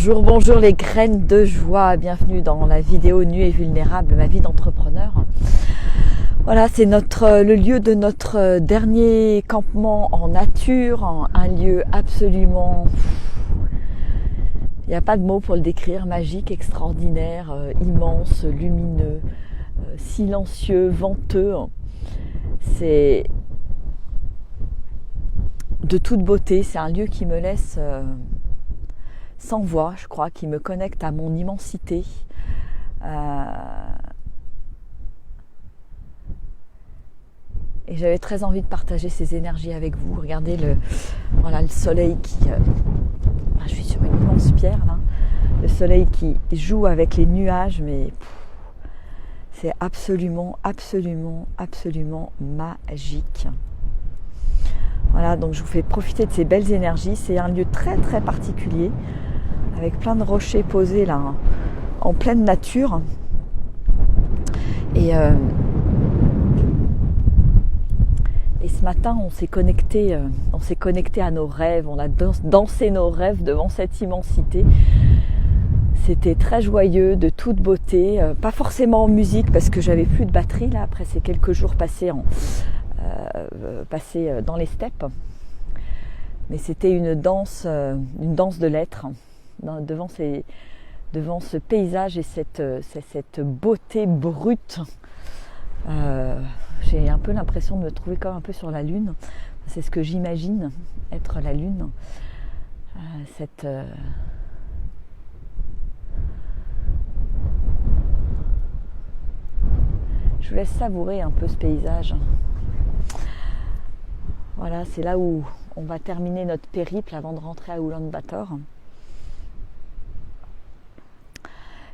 Bonjour les graines de joie, bienvenue dans la vidéo Nue et vulnérable, ma vie d'entrepreneur. Voilà, c'est le lieu de notre dernier campement en nature, un lieu absolument, il n'y a pas de mots pour le décrire, magique, extraordinaire, immense, lumineux, silencieux, venteux. C'est de toute beauté, c'est un lieu qui me laisse sans voix, je crois, qui me connecte à mon immensité. Et j'avais très envie de partager ces énergies avec vous. Regardez le soleil qui... je suis sur une immense pierre là. Le soleil qui joue avec les nuages, mais c'est absolument magique. Voilà, donc je vous fais profiter de ces belles énergies. C'est un lieu très très particulier, avec plein de rochers posés là, en pleine nature. Et ce matin, on s'est connecté à nos rêves, on a dansé nos rêves devant cette immensité. C'était très joyeux, de toute beauté, pas forcément en musique parce que j'avais plus de batterie là après ces quelques jours passés dans les steppes. Mais c'était une danse de l'être devant ce paysage et cette beauté brute. J'ai un peu l'impression de me trouver comme un peu sur la lune. C'est ce que j'imagine être la lune. Je vous laisse savourer un peu ce paysage. Voilà, c'est là où on va terminer notre périple avant de rentrer à Ulaanbaatar.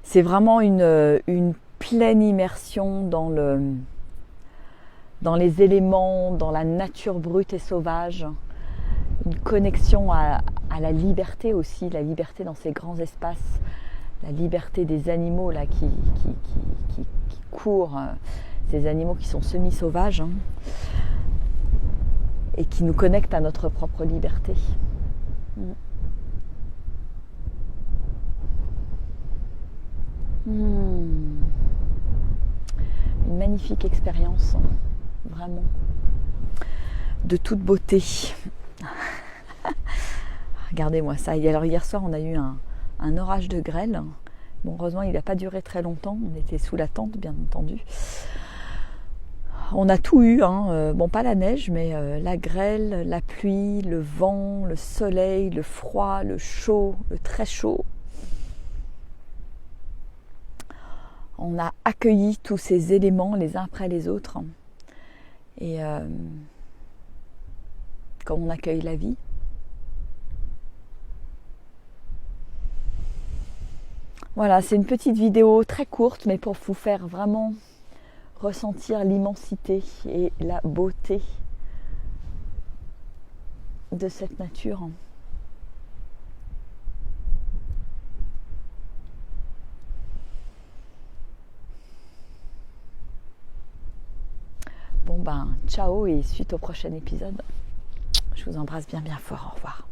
C'est vraiment une pleine immersion dans les éléments, dans la nature brute et sauvage. Une connexion à la liberté aussi, la liberté dans ces grands espaces, la liberté des animaux là qui courent, ces animaux qui sont semi-sauvages. Et qui nous connecte à notre propre liberté. Une magnifique expérience, vraiment, de toute beauté. Regardez-moi ça. Alors hier soir, on a eu un orage de grêle. Bon, heureusement, il n'a pas duré très longtemps. On était sous la tente, bien entendu. On a tout eu, bon pas la neige, mais la grêle, la pluie, le vent, le soleil, le froid, le chaud, le très chaud. On a accueilli tous ces éléments les uns après les autres. Et comme on accueille la vie. Voilà, c'est une petite vidéo très courte, mais pour vous faire vraiment ressentir l'immensité et la beauté de cette nature. Bon ciao et suite au prochain épisode. Je vous embrasse bien fort, au revoir.